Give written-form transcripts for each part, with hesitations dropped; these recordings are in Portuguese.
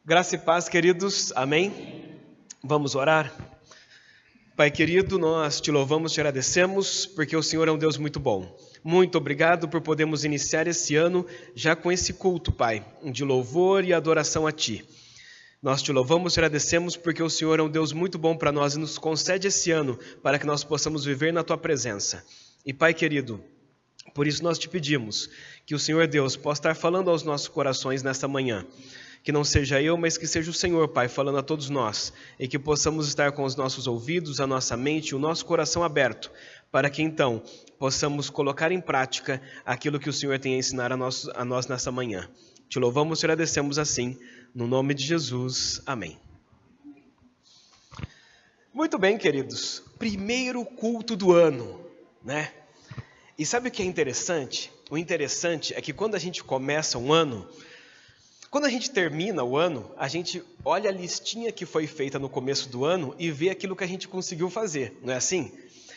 Graça e paz, queridos. Amém? Vamos orar? Pai querido, nós te louvamos, te agradecemos, porque o Senhor é um Deus muito bom. Muito obrigado por podermos iniciar esse ano já com esse culto, Pai, de louvor e adoração a Ti. Nós te louvamos, te agradecemos, porque o Senhor é um Deus muito bom para nós e nos concede esse ano para que nós possamos viver na Tua presença. E Pai querido, por isso nós te pedimos que o Senhor Deus possa estar falando aos nossos corações nesta manhã. Que não seja eu, mas que seja o Senhor, Pai, falando a todos nós. E que possamos estar com os nossos ouvidos, a nossa mente e o nosso coração aberto. Para que então possamos colocar em prática aquilo que o Senhor tem a ensinar a nós nessa manhã. Te louvamos e agradecemos assim, no nome de Jesus. Amém. Muito bem, queridos. Primeiro culto do ano, né? E sabe o que é interessante? O interessante é que quando a gente começa um ano, quando a gente termina o ano, a gente olha a listinha que foi feita no começo do ano e vê aquilo que a gente conseguiu fazer, não é assim?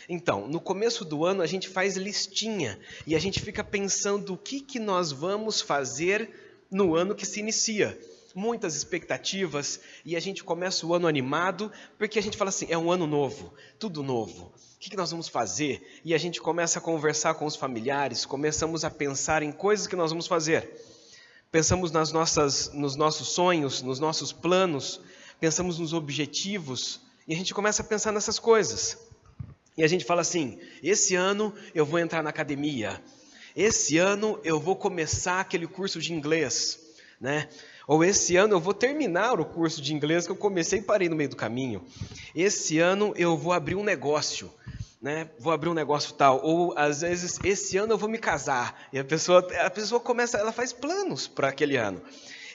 Então, no começo do ano a gente faz listinha e a gente fica pensando o que nós vamos fazer no ano que se inicia. Muitas expectativas e a gente começa o ano animado porque a gente fala assim, é um ano novo, tudo novo. O que nós vamos fazer? E a gente começa a conversar com os familiares, começamos a pensar em coisas que nós vamos fazer. Pensamos nos nossos sonhos, nos nossos planos, pensamos nos objetivos e a gente começa a pensar nessas coisas. E a gente fala assim, esse ano eu vou entrar na academia, esse ano eu vou começar aquele curso de inglês, né? Ou esse ano eu vou terminar o curso de inglês que eu comecei e parei no meio do caminho. Esse ano eu vou abrir um negócio. Né? Vou abrir um negócio tal, ou às vezes esse ano eu vou me casar, e a pessoa começa, ela faz planos para aquele ano.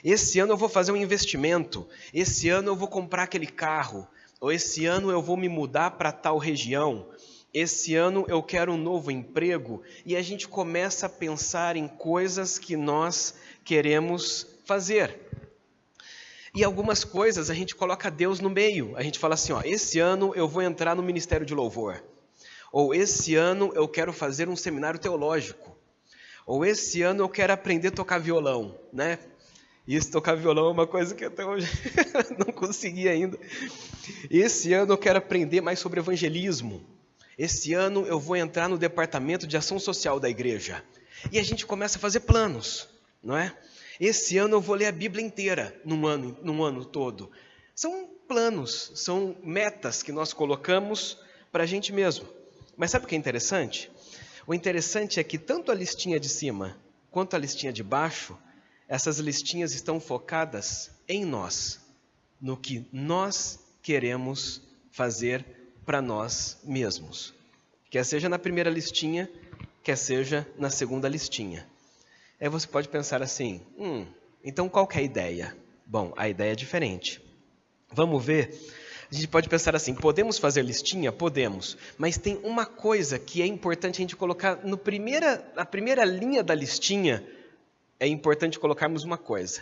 Esse ano eu vou fazer um investimento, esse ano eu vou comprar aquele carro, ou esse ano eu vou me mudar para tal região, esse ano eu quero um novo emprego, e a gente começa a pensar em coisas que nós queremos fazer. E algumas coisas a gente coloca Deus no meio, a gente fala assim, ó, esse ano eu vou entrar no Ministério de Louvor. Ou esse ano eu quero fazer um seminário teológico. Ou esse ano eu quero aprender a tocar violão, né? Isso, tocar violão é uma coisa que até hoje não consegui ainda. Esse ano eu quero aprender mais sobre evangelismo. Esse ano eu vou entrar no departamento de ação social da igreja. E a gente começa a fazer planos, não é? Esse ano eu vou ler a Bíblia inteira num ano todo. São planos, são metas que nós colocamos para a gente mesmo. Mas sabe o que é interessante? O interessante é que tanto a listinha de cima quanto a listinha de baixo, essas listinhas estão focadas em nós, no que nós queremos fazer para nós mesmos. Quer seja na primeira listinha, quer seja na segunda listinha. Aí você pode pensar assim, então qual que é a ideia? Bom, a ideia é diferente. Vamos ver. A gente pode pensar assim, podemos fazer listinha? Podemos, mas tem uma coisa que é importante a gente colocar na primeira linha da listinha, é importante colocarmos uma coisa.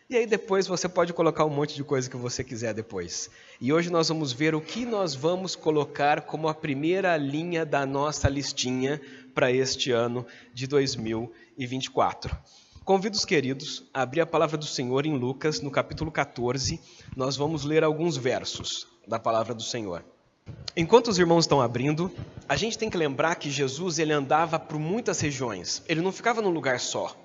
E aí depois você pode colocar um monte de coisa que você quiser depois. E hoje nós vamos ver o que nós vamos colocar como a primeira linha da nossa listinha para este ano de 2024. Convido os queridos a abrir a palavra do Senhor em Lucas, no capítulo 14. Nós vamos ler alguns versos da palavra do Senhor. Enquanto os irmãos estão abrindo, a gente tem que lembrar que Jesus ele andava por muitas regiões. Ele não ficava num lugar só.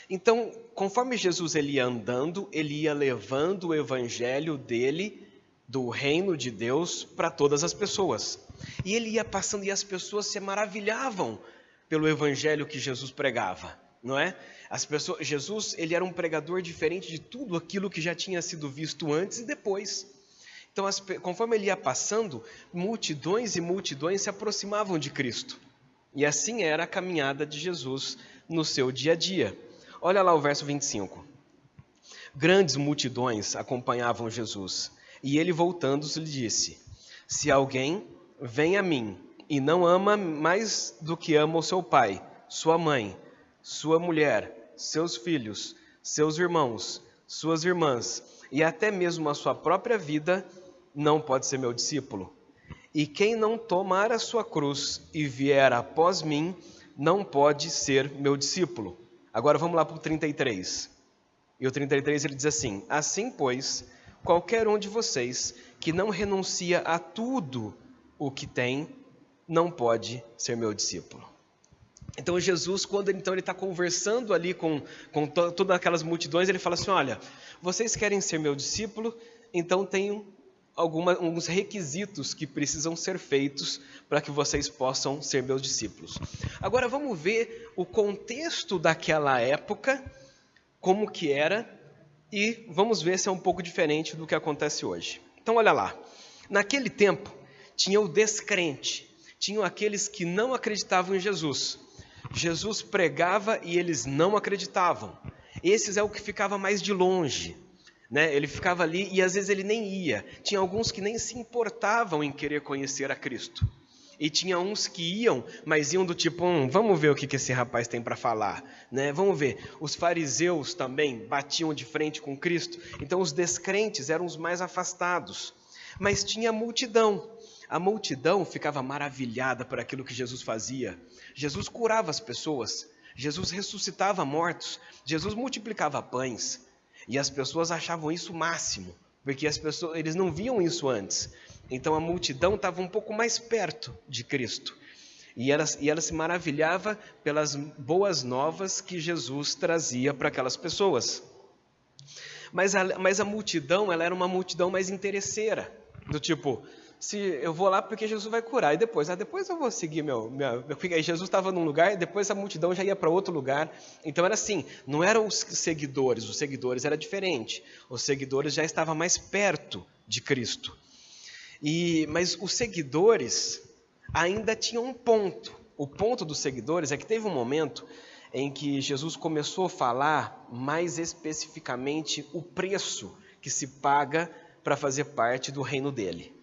Então, conforme Jesus ele ia andando, ele ia levando o evangelho dele, do reino de Deus, para todas as pessoas. E ele ia passando e as pessoas se maravilhavam pelo evangelho que Jesus pregava. Não é? Jesus ele era um pregador diferente de tudo aquilo que já tinha sido visto antes e depois. Então, conforme ele ia passando, multidões e multidões se aproximavam de Cristo. E assim era a caminhada de Jesus no seu dia a dia. Olha lá o verso 25. Grandes multidões acompanhavam Jesus, e ele voltando-se lhe disse, se alguém vem a mim e não ama mais do que ama o seu pai, sua mãe, sua mulher, seus filhos, seus irmãos, suas irmãs e até mesmo a sua própria vida, não pode ser meu discípulo. E quem não tomar a sua cruz e vier após mim, não pode ser meu discípulo. Agora vamos lá para o 33. E o 33 ele diz assim: assim, pois, qualquer um de vocês que não renuncia a tudo o que tem, não pode ser meu discípulo. Então Jesus, quando ele está conversando ali com todas aquelas multidões, ele fala assim: olha, vocês querem ser meu discípulo, então tem alguns requisitos que precisam ser feitos para que vocês possam ser meus discípulos. Agora vamos ver o contexto daquela época, como que era, e vamos ver se é um pouco diferente do que acontece hoje. Então olha lá, naquele tempo tinha o descrente, tinham aqueles que não acreditavam em Jesus. Jesus pregava e eles não acreditavam. Esses é o que ficava mais de longe, né? Ele ficava ali e às vezes ele nem ia. Tinha alguns que nem se importavam em querer conhecer a Cristo. E tinha uns que iam, mas iam do tipo, vamos ver o que esse rapaz tem para falar, né? Vamos ver. Os fariseus também batiam de frente com Cristo. Então os descrentes eram os mais afastados. Mas tinha a multidão. A multidão ficava maravilhada por aquilo que Jesus fazia. Jesus curava as pessoas, Jesus ressuscitava mortos, Jesus multiplicava pães. E as pessoas achavam isso o máximo, porque eles não viam isso antes. Então a multidão estava um pouco mais perto de Cristo. E ela se maravilhava pelas boas novas que Jesus trazia para aquelas pessoas. Mas a multidão, ela era uma multidão mais interesseira, do tipo, se eu vou lá porque Jesus vai curar, e depois eu vou seguir aí Jesus estava num lugar, e depois a multidão já ia para outro lugar. Então era assim, não eram os seguidores era diferente, os seguidores já estavam mais perto de Cristo. Mas os seguidores ainda tinham um ponto. O ponto dos seguidores é que teve um momento em que Jesus começou a falar mais especificamente o preço que se paga para fazer parte do reino dele.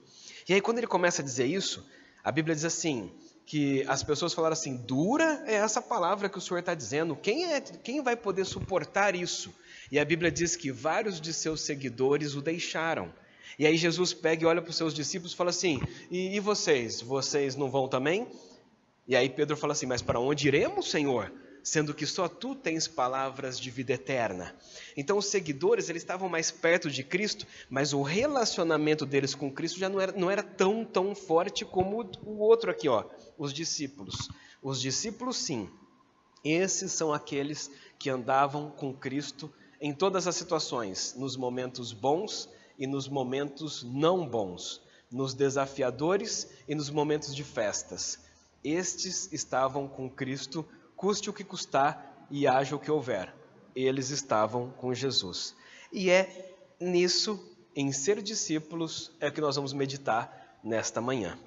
E aí quando ele começa a dizer isso, a Bíblia diz assim, que as pessoas falaram assim, dura é essa palavra que o Senhor está dizendo, quem vai poder suportar isso? E a Bíblia diz que vários de seus seguidores o deixaram. E aí Jesus pega e olha para os seus discípulos e fala assim, e vocês? Vocês não vão também? E aí Pedro fala assim, mas para onde iremos, Senhor? Sendo que só tu tens palavras de vida eterna. Então os seguidores, eles estavam mais perto de Cristo, mas o relacionamento deles com Cristo já não era tão forte como o outro aqui, ó, os discípulos. Os discípulos, sim, esses são aqueles que andavam com Cristo em todas as situações, nos momentos bons e nos momentos não bons, nos desafiadores e nos momentos de festas. Estes estavam com Cristo, custe o que custar e haja o que houver. Eles estavam com Jesus. E é nisso, em ser discípulos, é que nós vamos meditar nesta manhã.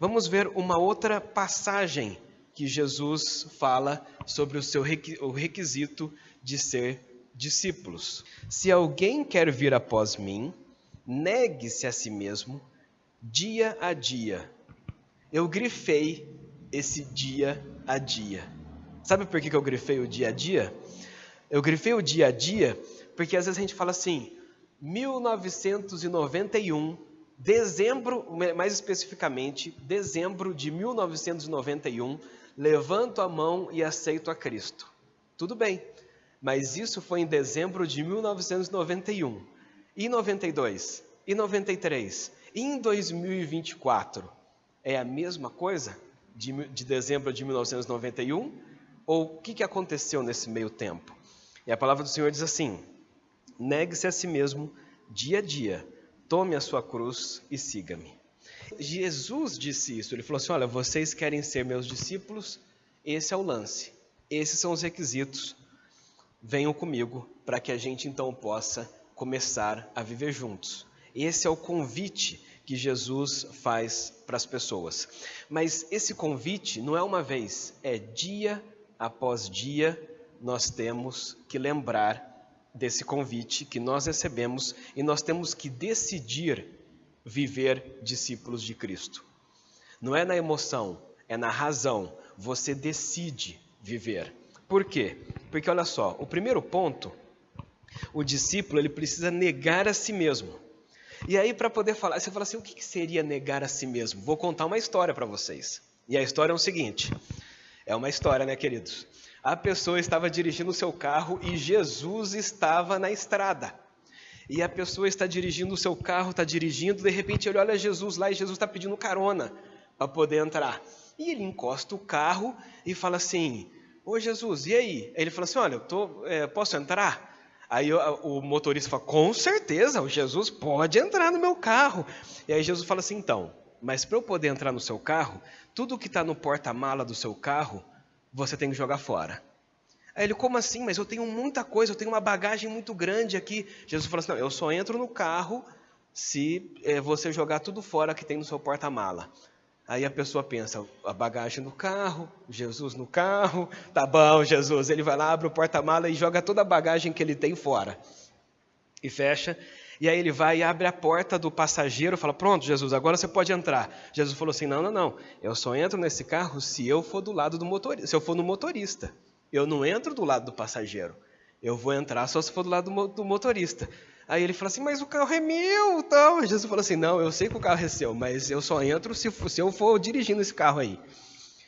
Vamos ver uma outra passagem que Jesus fala sobre o requisito de ser discípulos. Se alguém quer vir após mim, negue-se a si mesmo, dia a dia. Eu grifei esse dia a dia. Sabe por que eu grifei o dia a dia? Eu grifei o dia a dia porque às vezes a gente fala assim, 1991, dezembro, mais especificamente, dezembro de 1991, levanto a mão e aceito a Cristo. Tudo bem, mas isso foi em dezembro de 1991. E 92? E 93? E em 2024? É a mesma coisa de dezembro de 1991? Ou o que aconteceu nesse meio tempo? E a palavra do Senhor diz assim, negue-se a si mesmo dia a dia, tome a sua cruz e siga-me. Jesus disse isso, ele falou assim, olha, vocês querem ser meus discípulos? Esse é o lance, esses são os requisitos, venham comigo para que a gente então possa começar a viver juntos. Esse é o convite que Jesus faz para as pessoas. Mas esse convite não é uma vez, é dia após dia nós temos que lembrar desse convite que nós recebemos e nós temos que decidir viver discípulos de Cristo. Não é na emoção, é na razão. Você decide viver. Por quê? Porque olha só, o primeiro ponto, o discípulo ele precisa negar a si mesmo. E aí para poder falar, você fala assim, o que seria negar a si mesmo? Vou contar uma história para vocês. E a história é o seguinte, é uma história, né, queridos? A pessoa estava dirigindo o seu carro e Jesus estava na estrada. E a pessoa está dirigindo o seu carro, está dirigindo, de repente ele olha Jesus lá e Jesus está pedindo carona para poder entrar. E ele encosta o carro e fala assim, ô Jesus, e aí? Ele fala assim, olha, posso entrar? Aí o motorista fala, com certeza, o Jesus pode entrar no meu carro. E aí Jesus fala assim, então, mas para eu poder entrar no seu carro, tudo que está no porta-mala do seu carro, você tem que jogar fora. Aí ele, como assim? Mas eu tenho muita coisa, eu tenho uma bagagem muito grande aqui. Jesus falou assim, não, eu só entro no carro se você jogar tudo fora que tem no seu porta-mala. Aí a pessoa pensa, a bagagem no carro, Jesus no carro, tá bom, Jesus. Ele vai lá, abre o porta-mala e joga toda a bagagem que ele tem fora. E fecha. E aí ele vai e abre a porta do passageiro e fala, pronto, Jesus, agora você pode entrar. Jesus falou assim, não, eu só entro nesse carro se eu for do lado do motorista, se eu for no motorista. Eu não entro do lado do passageiro. Eu vou entrar só se for do lado do motorista. Aí ele fala assim, mas o carro é meu, tal. Jesus falou assim, não, eu sei que o carro é seu, mas eu só entro se eu for dirigindo esse carro aí.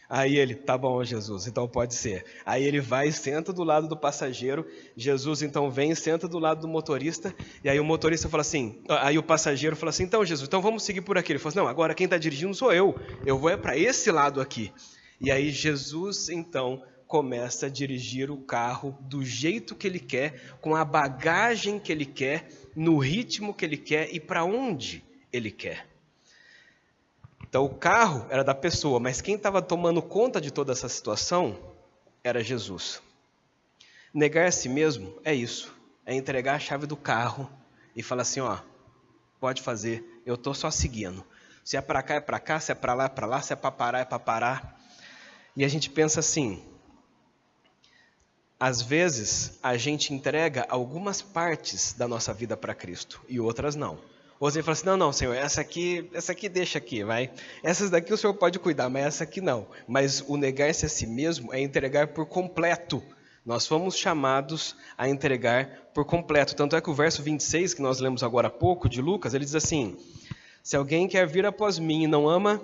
Aí ele, tá bom, Jesus, então pode ser. Aí ele vai e senta do lado do passageiro. Jesus então vem e senta do lado do motorista. E aí o motorista fala assim, aí o passageiro fala assim, então Jesus, então vamos seguir por aqui. Ele fala assim, não, agora quem está dirigindo sou eu. Eu vou para esse lado aqui. E aí Jesus então começa a dirigir o carro do jeito que ele quer, com a bagagem que ele quer, no ritmo que ele quer e para onde ele quer. Então o carro era da pessoa, mas quem estava tomando conta de toda essa situação era Jesus. Negar a si mesmo é isso, é entregar a chave do carro e falar assim, ó, pode fazer, eu estou só seguindo. Se é para cá, é para cá, se é para lá, é para lá, se é para parar, é para parar. E a gente pensa assim, às vezes, a gente entrega algumas partes da nossa vida para Cristo e outras não. Ou você fala assim, não, Senhor, essa aqui deixa aqui, vai. Essas daqui o Senhor pode cuidar, mas essa aqui não. Mas o negar-se a si mesmo é entregar por completo. Nós fomos chamados a entregar por completo. Tanto é que o verso 26, que nós lemos agora há pouco, de Lucas, ele diz assim, se alguém quer vir após mim e não ama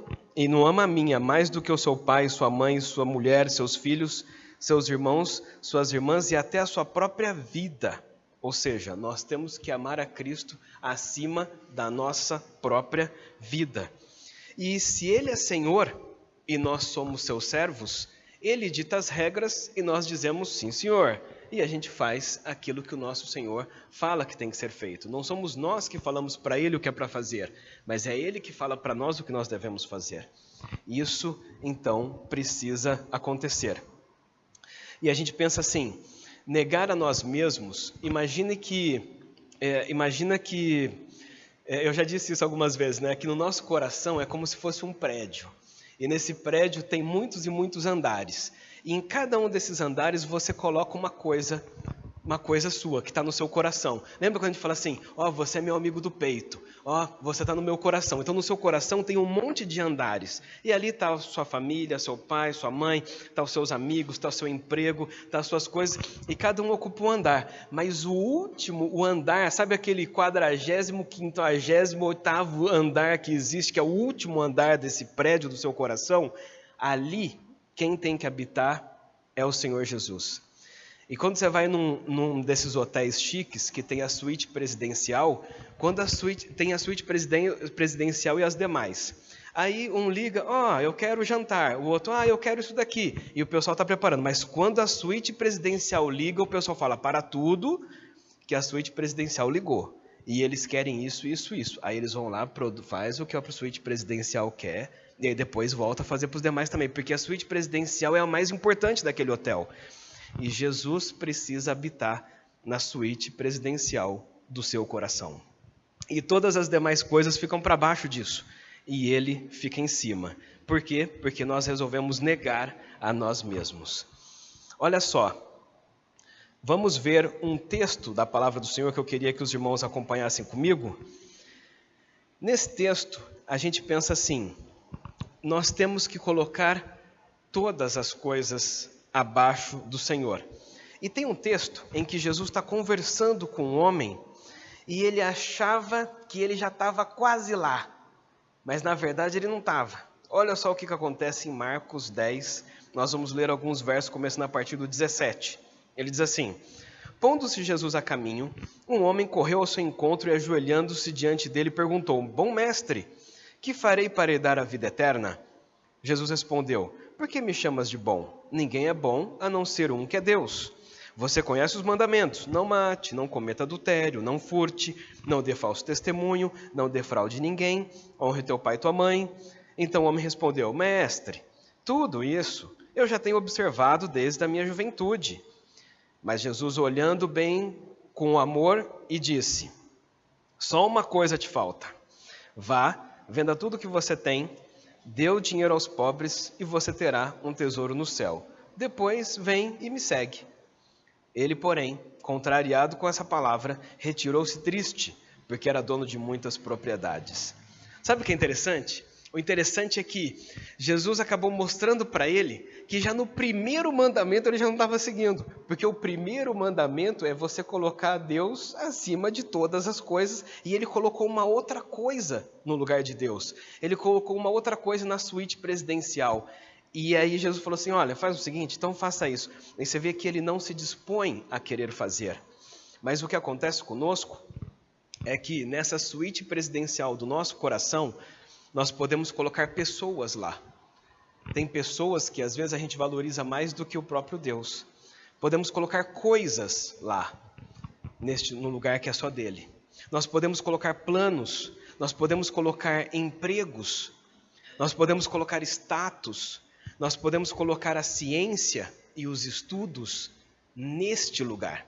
a mim mais do que o seu pai, sua mãe, sua mulher, seus filhos, seus irmãos, suas irmãs e até a sua própria vida. Ou seja, nós temos que amar a Cristo acima da nossa própria vida. E se Ele é Senhor e nós somos seus servos, Ele dita as regras e nós dizemos sim, Senhor. E a gente faz aquilo que o nosso Senhor fala que tem que ser feito. Não somos nós que falamos para Ele o que é para fazer, mas é Ele que fala para nós o que nós devemos fazer. Isso, então, precisa acontecer. E a gente pensa assim, negar a nós mesmos, imagina que eu já disse isso algumas vezes, né? Que no nosso coração é como se fosse um prédio. E nesse prédio tem muitos e muitos andares. E em cada um desses andares você coloca uma coisa sua, que está no seu coração. Lembra quando a gente fala assim, você é meu amigo do peito, você está no meu coração. Então no seu coração tem um monte de andares. E ali está a sua família, seu pai, sua mãe, está os seus amigos, está o seu emprego, está as suas coisas, e cada um ocupa um andar. Mas o andar, sabe aquele 40º, 58º andar que existe, que é o último andar desse prédio do seu coração? Ali, quem tem que habitar é o Senhor Jesus. E quando você vai num desses hotéis chiques, que tem a suíte presidencial, tem a suíte presidencial e as demais. Aí um liga, eu quero jantar, o outro, eu quero isso daqui. E o pessoal está preparando. Mas quando a suíte presidencial liga, o pessoal fala, para tudo, que a suíte presidencial ligou. E eles querem isso, isso, isso. Aí eles vão lá, faz o que a suíte presidencial quer, e aí depois volta a fazer para os demais também. Porque a suíte presidencial é a mais importante daquele hotel. E Jesus precisa habitar na suíte presidencial do seu coração. E todas as demais coisas ficam para baixo disso. E ele fica em cima. Por quê? Porque nós resolvemos negar a nós mesmos. Olha só. Vamos ver um texto da palavra do Senhor que eu queria que os irmãos acompanhassem comigo. Nesse texto, a gente pensa assim. Nós temos que colocar todas as coisas abaixo do Senhor. E tem um texto em que Jesus está conversando com um homem e ele achava que ele já estava quase lá, mas na verdade ele não estava. Olha só o que acontece em Marcos 10. Nós vamos ler alguns versos começando a partir do 17. Ele diz assim: Pondo-se Jesus a caminho, um homem correu ao seu encontro e, ajoelhando-se diante dele, perguntou: Bom mestre, que farei para herdar a vida eterna? Jesus respondeu: Por que me chamas de bom? Ninguém é bom a não ser um, que é Deus. Você conhece os mandamentos: não mate, não cometa adultério, não furte, não dê falso testemunho, não defraude ninguém, honre teu pai e tua mãe. Então o homem respondeu: Mestre, tudo isso eu já tenho observado desde a minha juventude. Mas Jesus, olhando bem com amor, e disse: Só uma coisa te falta. Vá, venda tudo que você tem, dê o dinheiro aos pobres e você terá um tesouro no céu. Depois vem e me segue. Ele, porém, contrariado com essa palavra, retirou-se triste, porque era dono de muitas propriedades. Sabe o que é interessante? O interessante é que Jesus acabou mostrando para ele que já no primeiro mandamento ele já não estava seguindo. Porque o primeiro mandamento é você colocar Deus acima de todas as coisas. E ele colocou uma outra coisa no lugar de Deus. Ele colocou uma outra coisa na suíte presidencial. E aí Jesus falou assim: olha, faz o seguinte, então faça isso. E você vê que ele não se dispõe a querer fazer. Mas o que acontece conosco é que nessa suíte presidencial do nosso coração, nós podemos colocar pessoas lá. Tem pessoas que às vezes a gente valoriza mais do que o próprio Deus. Podemos colocar coisas lá, no lugar que é só dele. Nós podemos colocar planos, nós podemos colocar empregos, nós podemos colocar status, nós podemos colocar a ciência e os estudos neste lugar,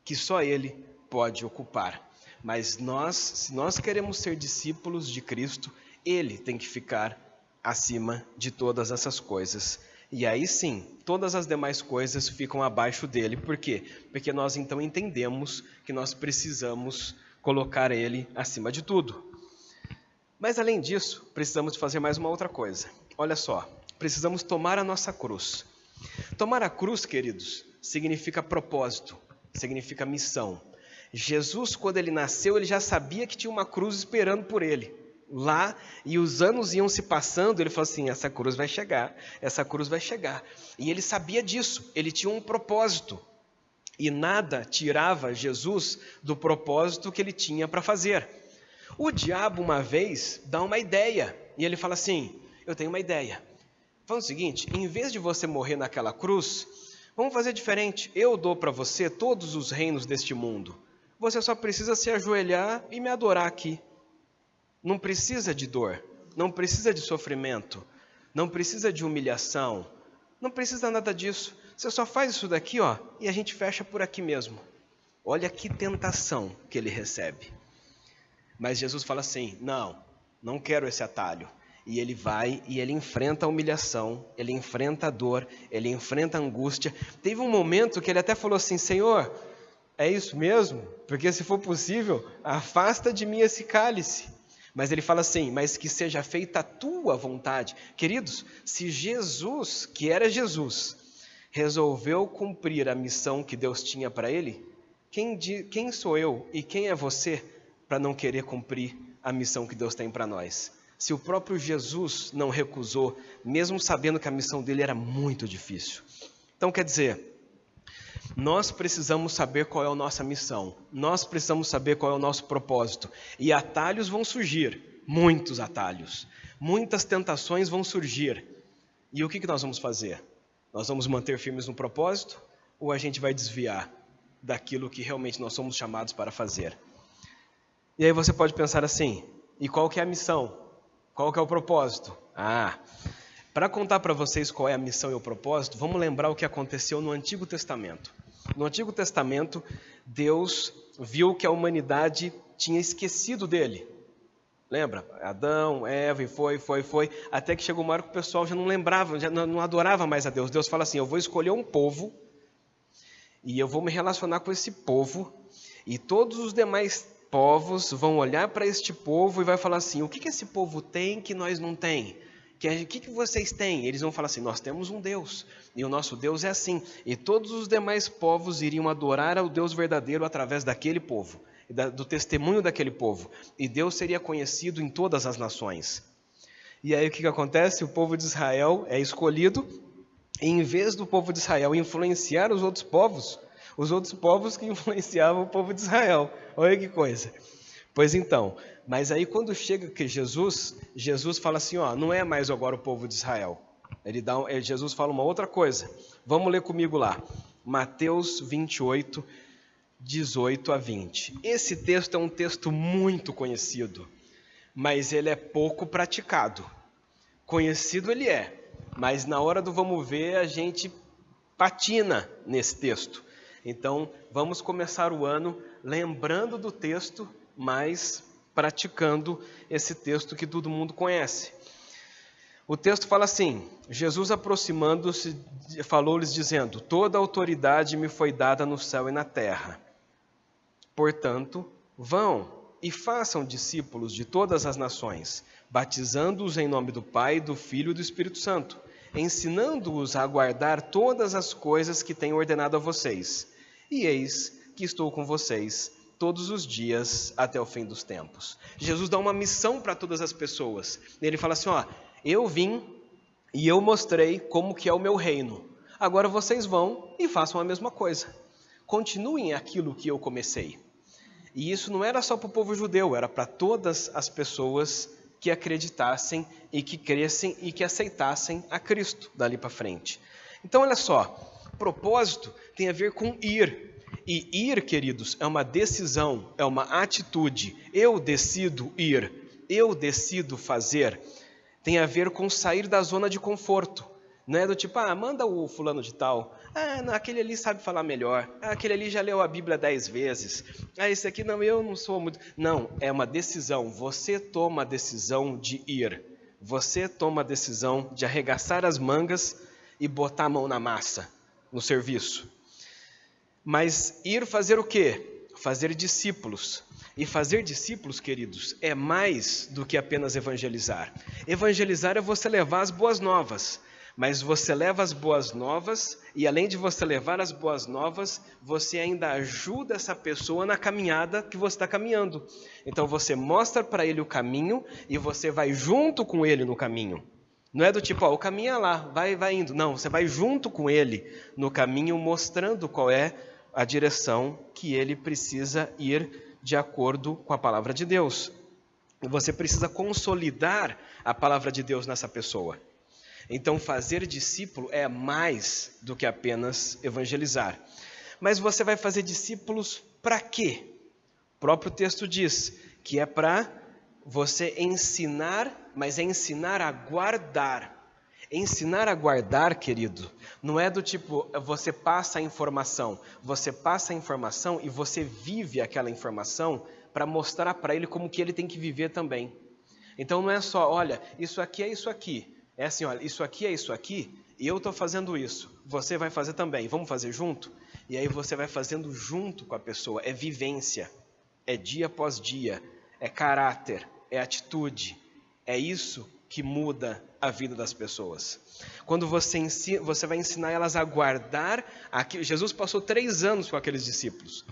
que só ele pode ocupar. Mas se nós queremos ser discípulos de Cristo, ele tem que ficar acima de todas essas coisas. E aí sim, todas as demais coisas ficam abaixo dele. Por quê? Porque nós então entendemos que nós precisamos colocar ele acima de tudo. Mas além disso, precisamos fazer mais uma outra coisa. Olha só, precisamos tomar a nossa cruz. Tomar a cruz, queridos, significa propósito, significa missão. Jesus, quando ele nasceu, ele já sabia que tinha uma cruz esperando por ele lá, e os anos iam se passando, ele falou assim: essa cruz vai chegar, essa cruz vai chegar. E ele sabia disso, ele tinha um propósito, e nada tirava Jesus do propósito que ele tinha para fazer. O diabo uma vez dá uma ideia, e ele fala assim: eu tenho uma ideia, fala o seguinte, em vez de você morrer naquela cruz, vamos fazer diferente, eu dou para você todos os reinos deste mundo, você só precisa se ajoelhar e me adorar aqui. Não precisa de dor, não precisa de sofrimento, não precisa de humilhação, não precisa nada disso. Você só faz isso daqui, ó, e a gente fecha por aqui mesmo. Olha que tentação que ele recebe. Mas Jesus fala assim: não quero esse atalho. E ele vai e ele enfrenta a humilhação, ele enfrenta a dor, ele enfrenta a angústia. Teve um momento que ele até falou assim: Senhor, é isso mesmo? Porque se for possível, afasta de mim esse cálice. Mas ele fala assim: mas que seja feita a tua vontade. Queridos, se Jesus, que era Jesus, resolveu cumprir a missão que Deus tinha para ele, quem sou eu e quem é você para não querer cumprir a missão que Deus tem para nós? Se o próprio Jesus não recusou, mesmo sabendo que a missão dele era muito difícil. Então quer dizer, nós precisamos saber qual é a nossa missão, nós precisamos saber qual é o nosso propósito, e atalhos vão surgir, muitos atalhos, muitas tentações vão surgir, e o que nós vamos fazer? Nós vamos manter firmes no propósito, ou a gente vai desviar daquilo que realmente nós somos chamados para fazer? E aí você pode pensar assim: e qual que é a missão? Qual que é o propósito? Para contar para vocês qual é a missão e o propósito, vamos lembrar o que aconteceu no Antigo Testamento. No Antigo Testamento, Deus viu que a humanidade tinha esquecido dele. Lembra? Adão, Eva, e foi, até que chegou uma hora que o pessoal já não lembrava, já não adorava mais a Deus. Deus fala assim: eu vou escolher um povo, e eu vou me relacionar com esse povo, e todos os demais povos vão olhar para este povo e vai falar assim: o que esse povo tem que nós não tem? O que vocês têm? Eles vão falar assim: nós temos um Deus, e o nosso Deus é assim. E todos os demais povos iriam adorar ao Deus verdadeiro através daquele povo, do testemunho daquele povo. E Deus seria conhecido em todas as nações. E aí o que acontece? O povo de Israel é escolhido, e em vez do povo de Israel influenciar os outros povos que influenciavam o povo de Israel. Olha que coisa. Pois então, mas aí quando chega que Jesus fala assim, ó, não é mais agora o povo de Israel. Jesus fala uma outra coisa. Vamos ler comigo lá. Mateus 28, 18 a 20. Esse texto é um texto muito conhecido, mas ele é pouco praticado. Conhecido ele é, mas na hora do vamos ver a gente patina nesse texto. Então, vamos começar o ano lembrando do texto, mas praticando esse texto que todo mundo conhece. O texto fala assim, Jesus aproximando-se, falou-lhes dizendo, toda autoridade me foi dada no céu e na terra. Portanto, vão e façam discípulos de todas as nações, batizando-os em nome do Pai, do Filho e do Espírito Santo, ensinando-os a guardar todas as coisas que tenho ordenado a vocês. E eis que estou com vocês todos os dias até o fim dos tempos. Jesus dá uma missão para todas as pessoas. Ele fala assim, ó, eu vim e eu mostrei como que é o meu reino. Agora vocês vão e façam a mesma coisa. Continuem aquilo que eu comecei. E isso não era só para o povo judeu, era para todas as pessoas que acreditassem e que crescem e que aceitassem a Cristo dali para frente. Então, olha só, propósito tem a ver com ir. E ir, queridos, é uma decisão, é uma atitude. Eu decido ir, eu decido fazer. Tem a ver com sair da zona de conforto. Não é do tipo, manda o fulano de tal. Não, aquele ali sabe falar melhor. Aquele ali já leu a Bíblia 10 vezes. Esse aqui não, eu não sou muito... Não, é uma decisão. Você toma a decisão de ir. Você toma a decisão de arregaçar as mangas e botar a mão na massa, no serviço. Mas ir fazer o quê? Fazer discípulos. E fazer discípulos, queridos, é mais do que apenas evangelizar. Evangelizar é você levar as boas novas. Mas você leva as boas novas e além de você levar as boas novas, você ainda ajuda essa pessoa na caminhada que você está caminhando. Então você mostra para ele o caminho e você vai junto com ele no caminho. Não é do tipo, o caminho é lá, vai indo. Não, você vai junto com ele no caminho mostrando qual é a direção que ele precisa ir de acordo com a palavra de Deus. E você precisa consolidar a palavra de Deus nessa pessoa. Então, fazer discípulo é mais do que apenas evangelizar. Mas você vai fazer discípulos para quê? O próprio texto diz que é para você ensinar, mas é ensinar a guardar. Ensinar a guardar, querido, não é do tipo, você passa a informação. Você passa a informação e você vive aquela informação para mostrar para ele como que ele tem que viver também. Então, não é só, olha, isso aqui é isso aqui. É assim, olha, isso aqui é isso aqui, e eu estou fazendo isso, você vai fazer também, vamos fazer junto? E aí você vai fazendo junto com a pessoa, é vivência, é dia após dia, é caráter, é atitude, é isso que muda a vida das pessoas. Quando você ensina, você vai ensinar elas a guardar, Jesus passou 3 anos com aqueles discípulos.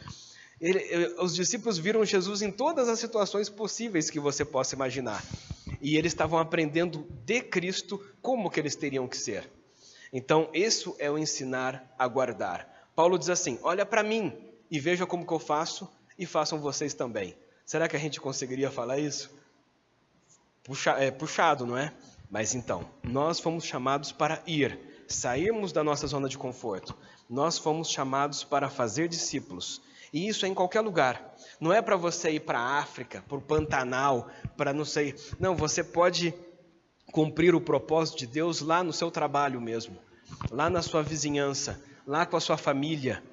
Os discípulos viram Jesus em todas as situações possíveis que você possa imaginar. E eles estavam aprendendo de Cristo como que eles teriam que ser. Então, isso é o ensinar a guardar. Paulo diz assim, olha para mim e veja como que eu faço e façam vocês também. Será que a gente conseguiria falar isso? Puxado, não é? Mas então, nós fomos chamados para ir, sairmos da nossa zona de conforto. Nós fomos chamados para fazer discípulos. E isso é em qualquer lugar. Não é para você ir para a África, para o Pantanal, para não sei... Não, você pode cumprir o propósito de Deus lá no seu trabalho mesmo. Lá na sua vizinhança, lá com a sua família,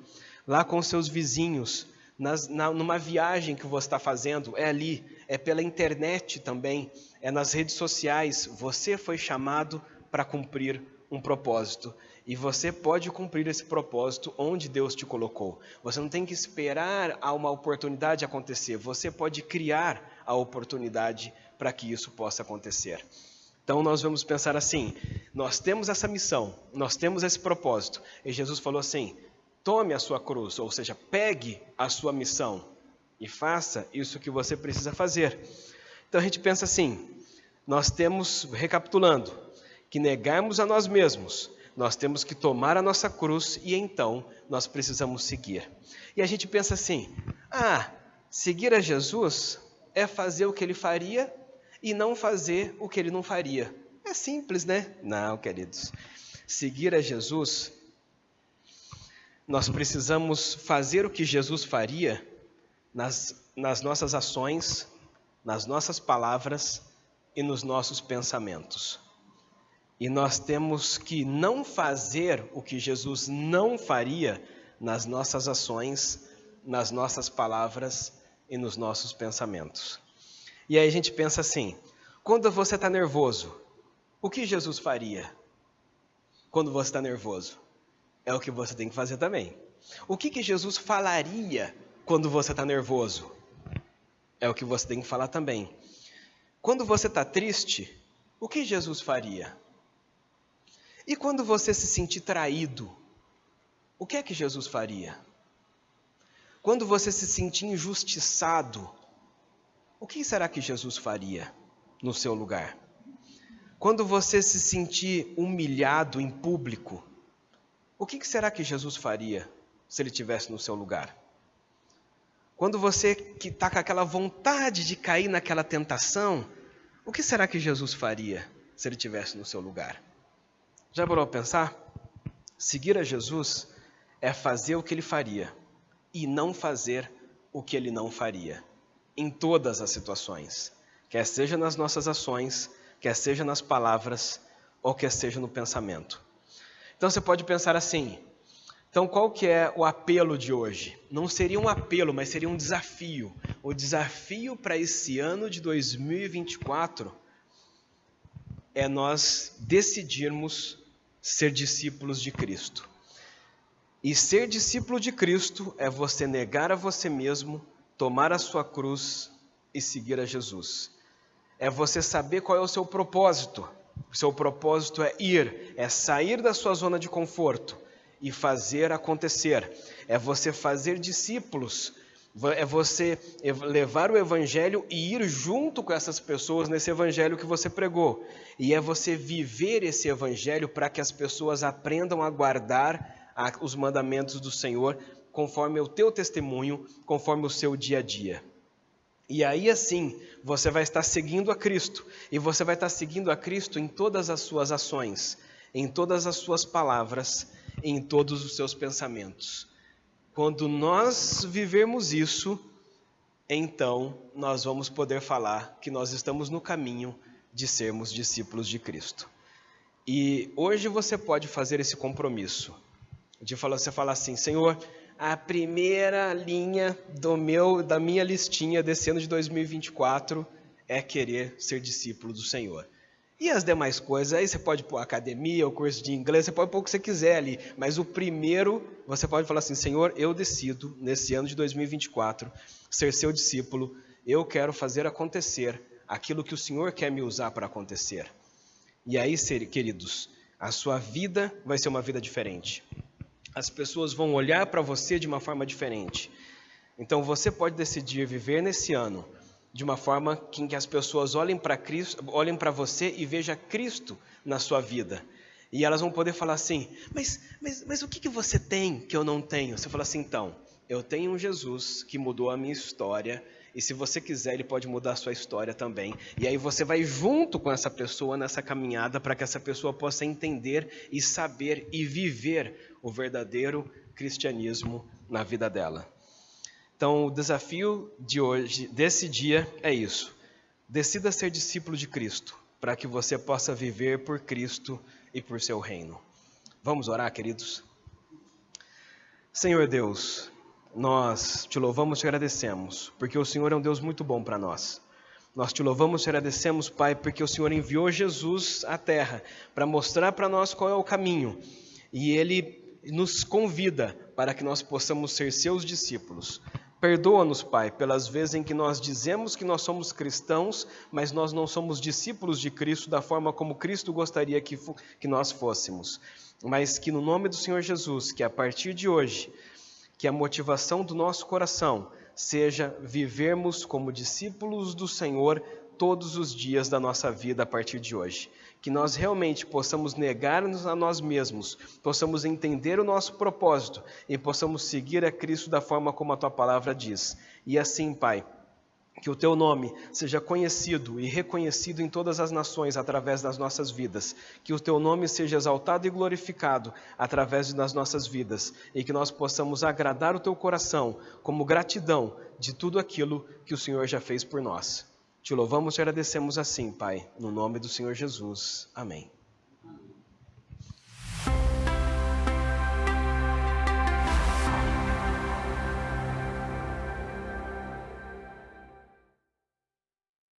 lá com os seus vizinhos, numa viagem que você está fazendo, é ali, é pela internet também, é nas redes sociais. Você foi chamado para cumprir um propósito. E você pode cumprir esse propósito onde Deus te colocou. Você não tem que esperar a uma oportunidade acontecer. Você pode criar a oportunidade para que isso possa acontecer. Então nós vamos pensar assim, nós temos essa missão, nós temos esse propósito. E Jesus falou assim, tome a sua cruz, ou seja, pegue a sua missão e faça isso que você precisa fazer. Então a gente pensa assim, nós temos, recapitulando, que negarmos a nós mesmos, nós temos que tomar a nossa cruz e então nós precisamos seguir. E a gente pensa assim, seguir a Jesus é fazer o que ele faria e não fazer o que ele não faria. É simples, né? Não, queridos. Seguir a Jesus, nós precisamos fazer o que Jesus faria nas nossas ações, nas nossas palavras e nos nossos pensamentos. E nós temos que não fazer o que Jesus não faria nas nossas ações, nas nossas palavras e nos nossos pensamentos. E aí a gente pensa assim, quando você está nervoso, o que Jesus faria quando você está nervoso? É o que você tem que fazer também. O que Jesus falaria quando você está nervoso? É o que você tem que falar também. Quando você está triste, o que Jesus faria? E quando você se sentir traído, o que é que Jesus faria? Quando você se sentir injustiçado, o que será que Jesus faria no seu lugar? Quando você se sentir humilhado em público, o que será que Jesus faria se ele estivesse no seu lugar? Quando você que está com aquela vontade de cair naquela tentação, o que será que Jesus faria se ele estivesse no seu lugar? Já parou para pensar? Seguir a Jesus é fazer o que ele faria e não fazer o que ele não faria, em todas as situações, quer seja nas nossas ações, quer seja nas palavras ou quer seja no pensamento. Então você pode pensar assim, então qual que é o apelo de hoje? Não seria um apelo, mas seria um desafio. O desafio para esse ano de 2024 é nós decidirmos ser discípulos de Cristo. E ser discípulo de Cristo é você negar a você mesmo, tomar a sua cruz e seguir a Jesus. É você saber qual é o seu propósito. O seu propósito é sair da sua zona de conforto e fazer acontecer. É você fazer discípulos, é você levar o evangelho e ir junto com essas pessoas nesse evangelho que você pregou. E é você viver esse evangelho para que as pessoas aprendam a guardar os mandamentos do Senhor conforme o teu testemunho, conforme o seu dia a dia. E aí assim, você vai estar seguindo a Cristo. E você vai estar seguindo a Cristo em todas as suas ações, em todas as suas palavras, em todos os seus pensamentos. Quando nós vivermos isso, então nós vamos poder falar que nós estamos no caminho de sermos discípulos de Cristo. E hoje você pode fazer esse compromisso. Você fala assim, Senhor, a primeira linha da minha listinha desse ano de 2024 é querer ser discípulo do Senhor. E as demais coisas, aí você pode pôr academia, o curso de inglês, você pode pôr o que você quiser ali. Mas o primeiro, você pode falar assim, Senhor, eu decido, nesse ano de 2024, ser seu discípulo. Eu quero fazer acontecer aquilo que o Senhor quer me usar para acontecer. E aí, queridos, a sua vida vai ser uma vida diferente. As pessoas vão olhar para você de uma forma diferente. Então você pode decidir viver nesse ano de uma forma em que as pessoas olhem para Cristo, olhem para você e vejam Cristo na sua vida. E elas vão poder falar assim, mas o que você tem que eu não tenho? Você fala assim, então, eu tenho um Jesus que mudou a minha história, e se você quiser, ele pode mudar a sua história também. E aí você vai junto com essa pessoa nessa caminhada para que essa pessoa possa entender e saber e viver o verdadeiro cristianismo na vida dela. Então, o desafio de hoje, desse dia, é isso. Decida ser discípulo de Cristo, para que você possa viver por Cristo e por seu reino. Vamos orar, queridos? Senhor Deus, nós te louvamos e te agradecemos, porque o Senhor é um Deus muito bom para nós. Nós te louvamos e te agradecemos, Pai, porque o Senhor enviou Jesus à terra para mostrar para nós qual é o caminho. E Ele nos convida para que nós possamos ser seus discípulos. Perdoa-nos, Pai, pelas vezes em que nós dizemos que nós somos cristãos, mas nós não somos discípulos de Cristo da forma como Cristo gostaria que nós fôssemos. Mas que no nome do Senhor Jesus, que a partir de hoje, que a motivação do nosso coração seja vivermos como discípulos do Senhor todos os dias da nossa vida a partir de hoje. Que nós realmente possamos negar-nos a nós mesmos, possamos entender o nosso propósito e possamos seguir a Cristo da forma como a Tua palavra diz. E assim, Pai, que o Teu nome seja conhecido e reconhecido em todas as nações através das nossas vidas. Que o Teu nome seja exaltado e glorificado através das nossas vidas. E que nós possamos agradar o Teu coração como gratidão de tudo aquilo que o Senhor já fez por nós. Te louvamos e agradecemos assim, Pai, no nome do Senhor Jesus. Amém.